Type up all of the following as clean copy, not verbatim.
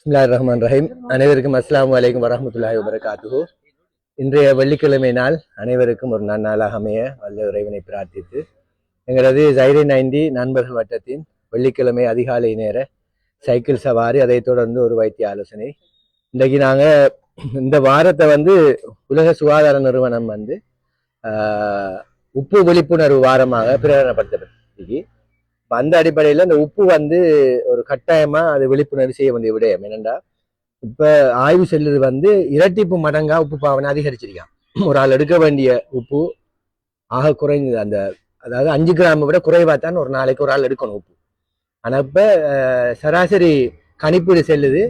பிஸ்மில்லாஹிர் ரஹ்மான் ரஹீம். அனைவருக்கும் அஸ்ஸலாமு அலைக்கும் வரஹ்மத்துல்லாஹி வபரகாத்துஹு. இன்றைய வெள்ளிக்கிழமை நாள் அனைவருக்கும் ஒரு நன்னாளாக அமைய வல்ல இறைவனை பிரார்த்தித்து எங்களது ஜைரே 90 நண்பர்கள் வட்டத்தின் வெள்ளிக்கிழமை அதிகாலை நேர சைக்கிள் சவாரி, அதை தொடர்ந்து ஒரு வைத்திய ஆலோசனை. இன்றைக்கு நாங்கள் இந்த வாரத்தை உலக சுகாதார நிறுவனம் உப்பு விழிப்புணர்வு வாரமாக பிரகடனப்படுத்தப்பட்டிருக்கு. அந்த அடிப்படையில் இந்த உப்பு ஒரு கட்டாயமா அது விழிப்புணர்வு செய்ய வேண்டிய விடயம். என்னென்றா, இப்ப ஆய்வு செல்லுது இரட்டிப்பு மடங்கா உப்பு பாவனை அதிகரிச்சிருக்கான். ஒரு ஆள் எடுக்க வேண்டிய உப்பு ஆக குறைந்தது, அதாவது 5 கிராம் விட குறைவா தான் ஒரு நாளைக்கு ஒரு ஆள் எடுக்கணும் உப்பு. ஆனா இப்ப சராசரி கணிப்பீடு செல்லுது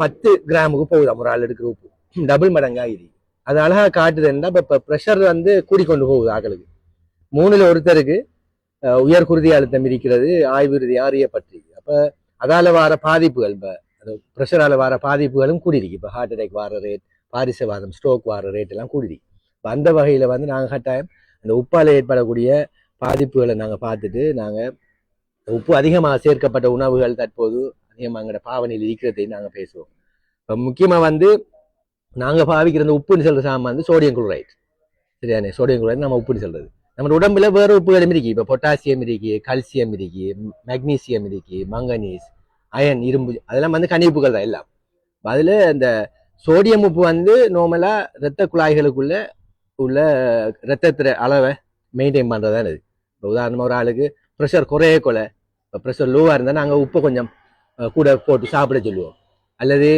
10 கிராமுக்கு போகுதாம் ஒரு ஆள் எடுக்கிற உப்பு. டபுள் மடங்கா இது. அது அழகா காட்டுதுன்னா, இப்ப ப்ரெஷர் கூடிக்கொண்டு போகுது. ஆக்களுக்கு 3ல் ஒருத்தருக்கு உயர் குருதி அழுத்தம் இருக்கிறது, ஆய்வு ரீதியாக அறியப்பட்டிருக்கு. அப்ப அதால வர பாதிப்புகள், இப்ப ப்ரெஷரால வர பாதிப்புகளும் கூடியிருக்கு. இப்ப ஹார்ட் அட்டாக் வர ரேட், பாரிசவாதம், ஸ்ட்ரோக் வர ரேட் எல்லாம் கூடியிருக்கு. இப்ப அந்த வகையில நாங்க கட்டாயம் அந்த உப்பால ஏற்படக்கூடிய பாதிப்புகளை நாங்க பார்த்துட்டு, நாங்க உப்பு அதிகமாக சேர்க்கப்பட்ட உணவுகள் தற்போது அதிகமாக எங்களோட பாவனையில் இருக்கிறதையும் நாங்க பேசுவோம். இப்ப முக்கியமா நாங்க பாவிக்கிற அந்த உப்புன்னு சொல்ற சாமான் சோடியம் குளோரைட். சரியானே, சோடியம் குளோரைட் நம்ம உப்புன்னு சொல்றது. நம்ம உடம்புல வேற உப்புகளும் இருக்கு. இப்ப பொட்டாசியம் இருக்கு, கல்சியம் இருக்கு, மெக்னீசியம் இருக்கு, மங்கனீஸ், அயன், இரும்பு, அதெல்லாம் கனிப்புகள் தான் எல்லாம். அதுல இந்த சோடியம் உப்பு நார்மலா இரத்த குழாய்களுக்குள்ள உள்ள இரத்தத்திர அளவை மெயின்டைன் பண்றதுதான் இது. இப்போ உதாரணமா ஒரு ஆளுக்கு ப்ரெஷர் குறைய கொலை, இப்போ ப்ரெஷர் லோவா இருந்தா நாங்க உப்பை கொஞ்சம் கூட போட்டு சாப்பிட சொல்லுவோம். அல்லது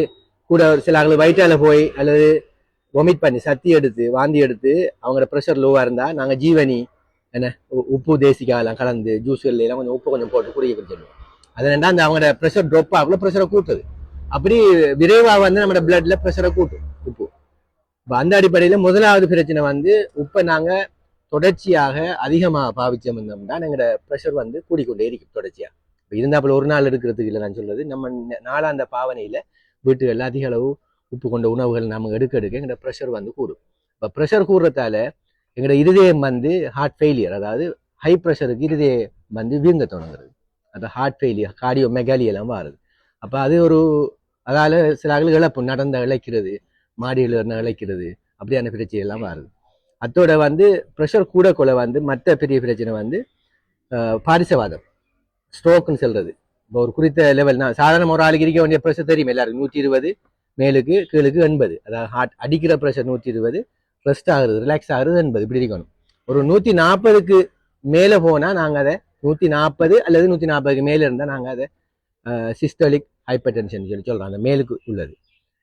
கூட சில ஆளுக்கு வயிற்றால போய் அல்லது வொமிட் பண்ணி சத்தி எடுத்து வாந்தி எடுத்து அவங்களோட ப்ரெஷர் லோவா இருந்தா நாங்க ஜீவனி என்ன உப்பு தேசிக்காயெல்லாம் கலந்து ஜூஸ்கள்ல எல்லாம் கொஞ்சம் உப்பு கொஞ்சம் போட்டு குடிக்க சொல்லுவோம். அது என்னன்னா அந்த அவங்களோட ப்ரெஷர் ட்ராப் ஆகல, ப்ரெஷரை கூட்டுது. அப்படி விரைவா நம்மளோட பிளட்ல ப்ரெஷரை கூட்டும் உப்பு. இப்போ அந்த அடிப்படையில முதலாவது பிரச்சனை உப்பை நாங்க தொடர்ச்சியாக அதிகமாக பாவிச்சோம்னா எங்களோட ப்ரெஷர் கூடிக்கொண்டே இருக்கும் தொடர்ச்சியா. இப்போ இருந்தாப்புல ஒரு நாள் எடுக்கிறதுக்கு இல்லை நான் சொல்றது, நம்ம நாளாந்த பாவனையில வீட்டுகள்ல அதிக அளவு உப்பு கொண்ட உணவுகள் நம்ம எடுக்க எங்களோட ப்ரெஷர் கூடும். இப்போ ப்ரெஷர் கூடுறதால எங்களோட இருதயம் ஹார்ட் ஃபெயிலியர், அதாவது ஹை ப்ரெஷருக்கு இருதயம் வீங்க தொடங்குறது. அந்த ஹார்ட் ஃபெயிலியர், கார்டியோ மெகாலி எல்லாம் வருது. அப்போ அது அதால சில ஆளுகள் இழப்பு, நடந்த இழைக்கிறது, மாடியில் இழைக்கிறது, அப்படியான பிரச்சனை எல்லாம் வருது. அத்தோட ப்ரெஷர் கூட கொள்ள மற்ற பெரிய பிரச்சனை பாரிசவாதம், ஸ்ட்ரோக்னு சொல்றது. இப்போ ஒரு குறித்த லெவல், நான் சாதாரண ஒரு ஆளுக்கு இருக்க வேண்டிய ப்ரெஷர் தெரியும் எல்லாருக்கும், 120 மேலுக்கு கீழுக்கு 80. அதாவது ஹார்ட் அடிக்கிற ப்ரெஷர் 120, ரெஸ்ட் ஆகுறது, ரிலாக்ஸ் ஆகுறது 80, இப்படி இருக்கணும். ஒரு 140க்கு மேல போனா நாங்க அதை 140 அல்லது 140க்கு மேல இருந்தா நாங்க அதை சிஸ்டோலிக் ஹைப்பர் டென்ஷன் சொல்லி சொல்றோம். அந்த மேலுக்கு உள்ளது.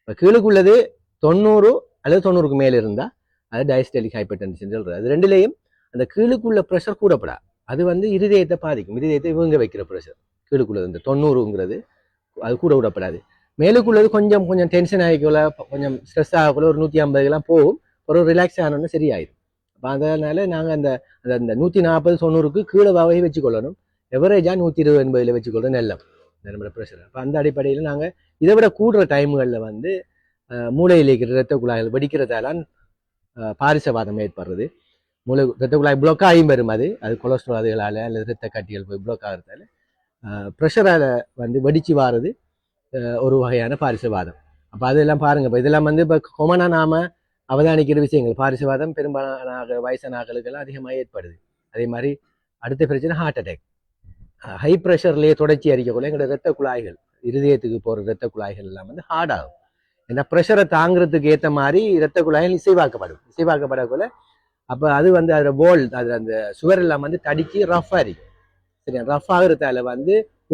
இப்போ கீழுக்கு உள்ளது 90 அல்லது 90க்கு மேல இருந்தா அது டயஸ்டலிக் ஹைப்பர் டென்ஷன் சொல்றது. அது ரெண்டுலேயும் அந்த கீழுக்குள்ள ப்ரெஷர் கூடப்படா, அது இருதயத்தை பாதிக்கும். இருதயத்தை இவங்க வைக்கிற ப்ரெஷர் கீழுக்குள்ளது இந்த 90ங்கிறது அது கூட விடப்படாது. மேலுக்குள்ளது கொஞ்சம் கொஞ்சம் டென்ஷன் ஆகிக்கொள்ள, கொஞ்சம் ஸ்ட்ரெஸ் ஆகக்குள்ள ஒரு 150க்கெல்லாம் போகும், ஒரு ரிலாக்ஸ் ஆனோன்னு சரியாயிடும். அப்போ அதனால நாங்கள் அந்த அந்த 140 90க்கு கீழே வகை வச்சுக்கொள்ளணும். எவரேஜா 120 வச்சுக்கொள்ளணும் எல்லாம் நம்மளோட ப்ரெஷர். அப்போ அந்த அடிப்படையில் நாங்கள் இதை விட கூடுற டைம்களில் மூளையில் இருக்கிற இரத்த குழாய்கள் வெடிக்கிறதால பாரிசவாதம் ஏற்படுறது. மூளை இரத்த குழாய் பிளாக் ஆகியும் வரும். அது கொலஸ்ட்ரால் அதுகளால் அல்லது இரத்த கட்டிகள் போய் பிளாக் ஆகிறதால ப்ரெஷரால் வெடிச்சு வாரது ஒரு வகையான பாரிசவாதம். அப்போ அதெல்லாம் பாருங்க. இப்போ இதெல்லாம் இப்போ கொமனா நாம அவதானிக்கிற விஷயங்கள். பாரிசவாதம் பெரும்பாலான வயசான ஆட்களுக்கெல்லாம் அதிகமாக ஏற்படுது. அதே மாதிரி அடுத்த பிரச்சனை ஹார்ட் அட்டாக். ஹை ப்ரெஷர்லேயே தொடர்ச்சி அறிக்கக்குள்ள எங்களோட இரத்த குழாய்கள், இருதயத்துக்கு போகிற இரத்த குழாய்கள் எல்லாம் ஹார்ட் ஆகும். ஏன்னா ப்ரெஷரை தாங்கிறதுக்கு ஏற்ற மாதிரி இரத்த குழாய்கள் இசைவாக்கப்படக்குள்ள அப்போ அது அதில் போல் அது அந்த சுவர் எல்லாம் தடிச்சு ரஃபாக இருக்கும். சரியா, ரஃப் ஆகுறதால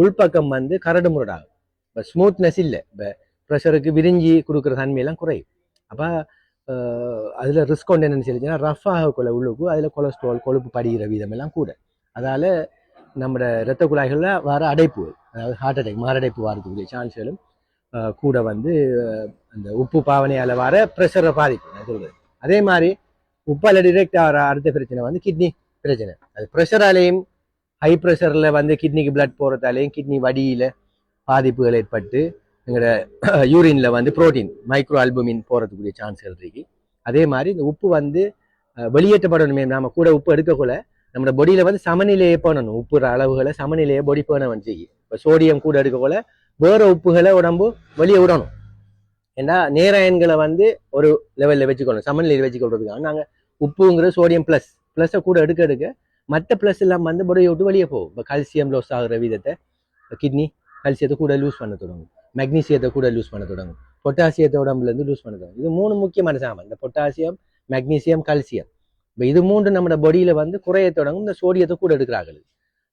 உள்பக்கம் கரடு முரடாகும். இப்போ ஸ்மூத்னஸ் இல்லை. இப்போ ப்ரெஷருக்கு விரிஞ்சி கொடுக்குற தன்மையெல்லாம் குறையும். அப்போ அதில் ரிஸ்க் ஒன்று என்னென்னு சொல்லிச்சுன்னா, ரஃப் ஆகக்குள்ள உள்ளுக்கு அதில் கொலஸ்ட்ரால் கொழுப்பு படிகிற வீதம் எல்லாம் கூட. அதால் நம்மளோட இரத்த குழாய்களில் வர அடைப்புகள், அதாவது ஹார்ட் அட்டாக், மாரடைப்பு வரதுக்குரிய சான்ஸ்களும் கூட அந்த உப்பு பாவனையால் வர ப்ரெஷரை பாதிக்கும் நான் சொல்றது. அதே மாதிரி உப்பால் டிரெக்ட் ஆகிற அடுத்த பிரச்சனை கிட்னி பிரச்சனை. அது ப்ரெஷராலேயும் ஹை ப்ரெஷரில் கிட்னிக்கு பிளட் போகிறதாலேயும் கிட்னி வடியில் பாதிப்புகள் ஏற்பட்டு எங்களோட யூரின்ல புரோட்டீன் மைக்ரோ ஆல்புமின் போகிறதுக்குரிய சான்ஸ்கள் இருக்கு. அதே மாதிரி இந்த உப்பு வெளியேற்றப்படணுமே, நாம கூட உப்பு எடுக்கக்குள்ள நம்ம பொடியில சமநிலையே பண்ணணும். உப்புற அளவுகளை சமநிலையை பொடி பண்ண செய்யும். இப்போ சோடியம் கூட எடுக்கக்குள்ள வேற உப்புகளை உடம்பு வெளியே விடணும். ஏன்னா நேராயன்களை வந்து ஒரு லெவலில் வச்சுக்கணும், சமநிலையில் வச்சுக்கொள்றதுக்காக நாங்கள் உப்புங்கிற சோடியம் ப்ளஸ்ஸை கூட எடுக்க மற்ற ப்ளஸ் எல்லாம் வந்து புடைய விட்டு வெளியே போகும். இப்போ கால்சியம் லாஸ் ஆகிற விதத்தை கிட்னி கால்சியத்தை கூட லூஸ் பண்ண தொடங்கும், மெக்னீசியத்தை கூட லூஸ் பண்ண தொடங்கும், பொட்டாசியத்தை உடம்புலேருந்து லூஸ் பண்ண தொடங்கும். இது 3 முக்கியமான சாமான், இந்த பொட்டாசியம், மெக்னீசியம், கால்சியம். இப்போ இது 3 நம்ம பாடியில் வந்து குறைய தொடங்கும் இந்த சோடியத்தை கூட எடுக்கிறார்கள்.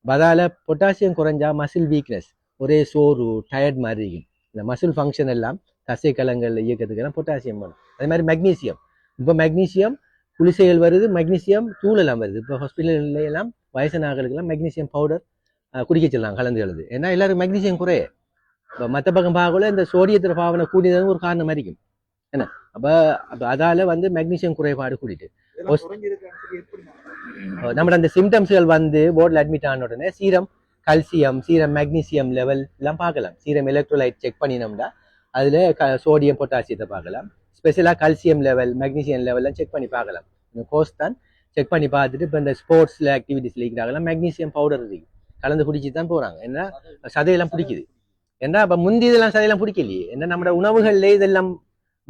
அதால் பொட்டாசியம் குறைஞ்சா மசில் வீக்னஸ், ஒரே சோறு டயர்ட் மாதிரி இருக்கும். இந்த மசில் ஃபங்க்ஷன் எல்லாம் தசை கலங்கள் இயக்கத்துக்கெல்லாம் பொட்டாசியம் வேணும். அதே மாதிரி மெக்னீசியம், இப்போ மெக்னீசியம் குளிசைகள் வருது, மெக்னீசியம் தூள் எல்லாம் வருது. இப்போ ஹாஸ்பிட்டல்ல எல்லாம் வயசானவர்களுக்கெல்லாம் மெக்னீசியம் பவுடர் குடிக்க சொல்லலாம் கலந்து. ஏன்னா எல்லாரும் மெக்னீசியம் குறைய. இப்போ மற்ற பக்கம் பார்க்கல இந்த சோடியத்தில் பாவனை கூடியது ஒரு காரணம் இருக்கும். என்ன அப்போ அதால வந்து மெக்னீசியம் குறைபாடு கூட்டிட்டு நம்ம அந்த சிம்டம்ஸ்கள் வந்து போர்டில் அட்மிட் ஆன உடனே serum calcium, serum magnesium level எல்லாம் பார்க்கலாம். சீரம் எலக்ட்ரோலைட் செக் பண்ணினோம்னா அதில் சோடியம் பொட்டாசியத்தை பார்க்கலாம். ஸ்பெஷலாக கல்சியம் லெவல், மெக்னீசியம் லெவல்லாம் செக் பண்ணி பார்க்கலாம். இந்த கோர்ஸ் தான் செக் பண்ணி பார்த்துட்டு இப்போ இந்த ஸ்போர்ட்ஸில் ஆக்டிவிட்டீஸில் இருக்கிறாங்கலாம் மெக்னீசியம் பவுடர் இருக்கு, கலந்து குடிச்சு தான் போகிறாங்க. ஏன்னா சதையெல்லாம் பிடிக்குது. ஏன்னா அப்போ முந்தி இதெல்லாம் சதையெல்லாம் பிடிக்கலையே. ஏன்னா நம்மளோட உணவுகள்ல இதெல்லாம்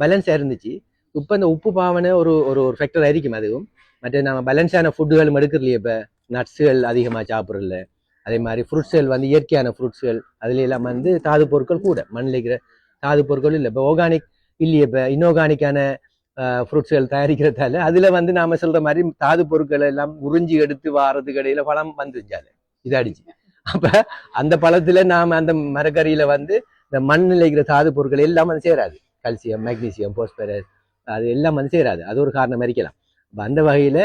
பேலன்ஸாக இருந்துச்சு. இப்போ இந்த உப்பு பாவனை ஒரு ஒரு ஒரு ஃபேக்டர் ஆയിരിக்கும். அதுவும் மற்ற நம்ம பேலன்ஸான ஃபுட்டுகளும் எடுக்கிறலையே. இப்போ நட்ஸுகள் அதிகமாக சாப்பிட்றதில்ல, அதே மாதிரி ஃப்ரூட்ஸ்கள் வந்து இயற்கையான ஃப்ரூட்ஸ்கள் அதுல எல்லாம் வந்து தாது பொருட்கள் கூட, மண்ணில் இருக்கிற தாது பொருட்கள் இல்லை. இப்போ ஆர்கானிக் இல்லையே, இப்போ இன்ஆர்கானிக்கான ஃப்ரூட்ஸ்கள் தயாரிக்கிறதால அதுல வந்து நாம சொல்ற மாதிரி தாது பொருட்கள் எல்லாம் உறிஞ்சி எடுத்து வாரதுக்கு இடையில பழம் வந்துருச்சால இது அடிச்சு. அப்ப அந்த பழத்துல நாம அந்த மரக்கறியில வந்து இந்த மண்ணில் இருக்கிற தாது பொருட்கள் எல்லாம் வந்து சேராது. கல்சியம், மெக்னீசியம், போஸ்பரஸ் அது எல்லாம் வந்து சேராது. அது ஒரு காரணம் இருக்கலாம். அந்த வகையில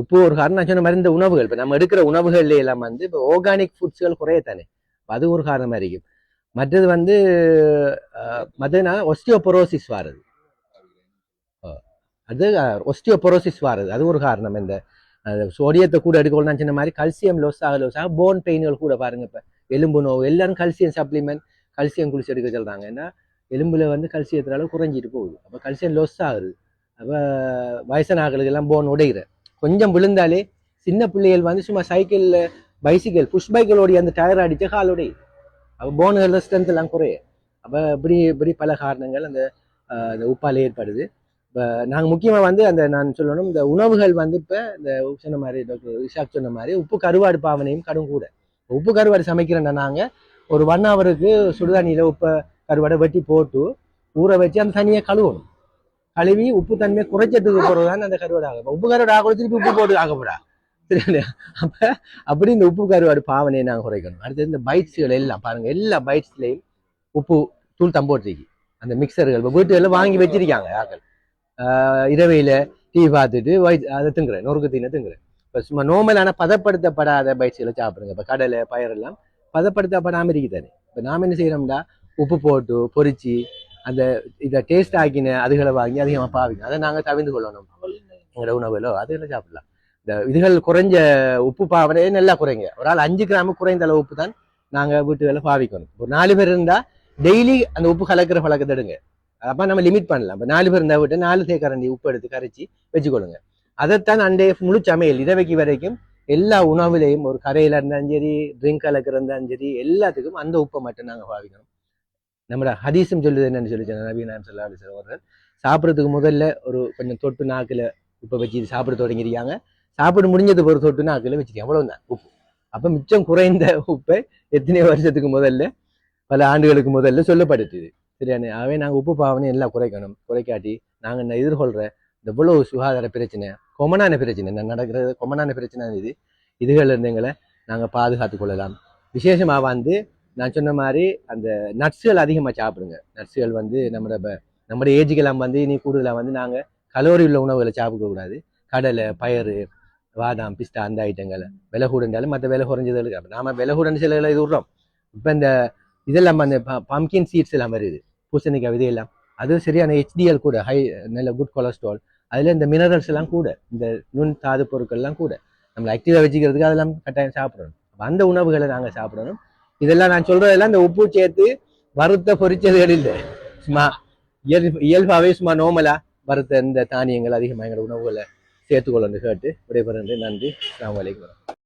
உப்பு ஒரு காரணம். நான் சொன்ன மாதிரி இந்த உணவுகள், இப்போ நம்ம எடுக்கிற உணவுகள்ல எல்லாம் வந்து இப்போ ஆர்கானிக் ஃபுட்ஸ்கள் குறையத்தானே, அது ஒரு காரணமா இருக்கும். மற்றது வந்து மற்றனா ஒஸ்டியோபொரோசிஸ் வாருது, அது ஒஸ்டியோபொரோசிஸ் வாருது, அது ஒரு காரணம். இந்த சோடியத்தை கூட எடுக்கணும்னு சொன்ன மாதிரி கல்சியம் லோஸ் ஆக போன் பெயின்கள் கூட பாருங்க. இப்போ எலும்பு நோவு எல்லாரும் கல்சியம் சப்ளிமெண்ட், கல்சியம் குளிச்சு எடுக்க சொல்றாங்க. ஏன்னா எலும்புல வந்து கல்சியத்தினால குறைஞ்சிட்டு போகுது. அப்போ கல்சியம் லோஸ் ஆகுது. அப்போ வயசானாக்களுக்கு எல்லாம் போன் உடைகிற, கொஞ்சம் விழுந்தாலே சின்ன பிள்ளைகள் வந்து சும்மா சைக்கிள்ல பைசிக்கல் புஷ் பைக்கிள் ஓடி அந்த டயர் அடிச்ச கால் உடையுது. அப்போ போன்கள் ஸ்ட்ரென்த் எல்லாம் குறைய. அப்போ இப்படி பல காரணங்கள் அந்த உப்பால் ஏற்படுது. இப்போ நாங்கள் முக்கியமாக வந்து அந்த நான் சொல்லணும், இந்த உணவுகள் வந்து இப்போ இந்த சொன்ன மாதிரி டாக்டர் இஷாக் சொன்ன மாதிரி உப்பு கருவாடு பாவனையும் கடும் கூட. உப்பு கருவாடு சமைக்கிறேன்னா நாங்கள் ஒரு 1 ஹவருக்கு சுடுதண்ணியில் உப்பை கருவாடை வெட்டி போட்டு ஊற வச்சு அந்த தண்ணியை கழுவணும். கழுவி உப்பு தன்மையை குறைச்சதுக்கு போகிறதான் அந்த கருவாடு ஆகும். உப்பு கருவாடு ஆக திருப்பி உப்பு போட்டு ஆகப்படா சரியா. அப்போ அப்படி இந்த உப்பு கருவாடு பாவனையை நாங்கள் குறைக்கணும். அடுத்தது இந்த பைட்ஸுகள் எல்லாம் பாருங்க, எல்லா பைட்ஸ்லையும் உப்பு தூள் தம்போட்டிருக்கு. அந்த மிக்சர்கள் இப்போ வீட்டுகளில் வாங்கி வச்சிருக்காங்க ஆக்கள். இரவையில் டீ பார்த்துட்டு அதை திங்குறேன், நொறுக்கு தீனை திங்குறேன். இப்போ சும்மா நார்மலான பதப்படுத்தப்படாத பைட்ஸ்களை சாப்பிடுங்க. இப்போ கடலை பயிரெல்லாம் பதப்படுத்தப்படாமல் இருக்குதானே. இப்போ நாம் என்ன செய்யறோம்னா உப்பு போட்டு பொரிச்சு அந்த இதை டேஸ்ட் ஆக்கின அதுகளை வாங்கி அதிகமாக பாவிங்க. அதை நாங்கள் தவிர்த்து கொள்ளணும். எங்களோட உணவுகளோ அதுகளை சாப்பிடலாம். இந்த இதுகள் குறைஞ்ச உப்பு பாவனையே நல்லா குறைங்க. ஒரு ஆள் 5 கிராம் குறைந்த அளவு உப்பு தான் நாங்கள் வீட்டுகளில் பாவிக்கணும். ஒரு 4 பேர் இருந்தால் டெய்லி அந்த உப்பு கலக்கிற பழக்கத்தை எடுங்க. அப்போ நம்ம லிமிட் பண்ணலாம். இப்போ 4 பேர் இருந்தால் விட்டு 4 தேக்கரண்டி உப்பு எடுத்து கரைச்சி வச்சுக்கொள்ளுங்க. அதைத்தான் அன்றைய முழு சமையல் இரவைக்கு வரைக்கும் எல்லா உணவுலையும் ஒரு கரையில இருந்தாலும் சரி, ட்ரிங்க் கலக்கிற இருந்தாலும் சரி, எல்லாத்துக்கும் அந்த உப்பை மட்டும் நாங்கள் பாவிக்கணும். நம்மளோட ஹதீஸும் சொல்லுது என்னன்னு சொல்லி நபி நாயகம் ஸல்லல்லாஹு அலைஹி வஸல்லம் அவர்கள் சாப்பிட்றதுக்கு முதல்ல ஒரு கொஞ்சம் தொட்டு நாக்கில் உப்பை வச்சு சாப்பிட தொடங்கிருக்காங்க. சாப்பிட முடிஞ்சது ஒரு தொட்டு நாக்கில் வச்சுருக்கேன், அவ்வளவுதான் உப்பு. அப்போ மிச்சம் குறைந்த உப்பை எத்தனை வருஷத்துக்கு முதல்ல, பல ஆண்டுகளுக்கு முதல்ல சொல்லப்படுத்துது சரியானே. ஆகவே நாங்கள் உப்பு பாவனை எல்லாம் குறைக்கணும். குறைக்காட்டி நாங்கள் எதிர்கொள்கிற இந்த இவ்வளவு சுகாதார பிரச்சனை, கொமனான பிரச்சனை நடக்கிறது, கொமனான பிரச்சனை இதுகள் இருந்தங்களை நாங்கள் பாதுகாத்து கொள்ளலாம். விசேஷமாக வந்து நான் சொன்ன மாதிரி அந்த நட்ஸுகள் அதிகமாக சாப்பிடுங்க. நட்ஸுகள் வந்து நம்மளோட ஏஜுக்கெல்லாம் வந்து இனி கூடுதலாக வந்து நாங்கள் கலோரி உள்ள உணவுகளை சாப்பிடக்கூடாது. கடலை, பயறு, பாதாம், பிஸ்தா அந்த ஐட்டங்களை விலை கூடண்டாலும் மற்ற விலை குறைஞ்சதுகளுக்கு அப்போ நாம விலை கூடன்னு சில இது விடுறோம். இப்போ இந்த இதெல்லாம் அந்த பம்கின் சீட்ஸ் எல்லாம் வருது, பூசணிக்காய் விதையெல்லாம், அது சரியான HDL கூட, ஹை நல்ல குட் கொலஸ்ட்ரால். அதில் இந்த மினரல்ஸ் எல்லாம் கூட, இந்த நுண் தாது பொருட்கள்லாம் கூட நம்மளை ஆக்டிவாக வச்சுக்கிறதுக்கு அதெல்லாம் கட்டாயம் சாப்பிடணும். அந்த உணவுகளை நாங்கள் சாப்பிடணும். இதெல்லாம் நான் சொல்றதெல்லாம் இந்த உப்பு சேர்த்து வறுத்த பொரிச்சதுகள் இல்லை, சும்மா இயல்பாகவே சும்மா நோமலா வறுத்த இந்த தானியங்கள் அதிகமாக எங்களோட உணவுகளை சேர்த்துக்கொள்ளு கேட்டு விடைபெறுகின்றேன். நன்றி. அஸ்ஸலாமு அலைக்கும்.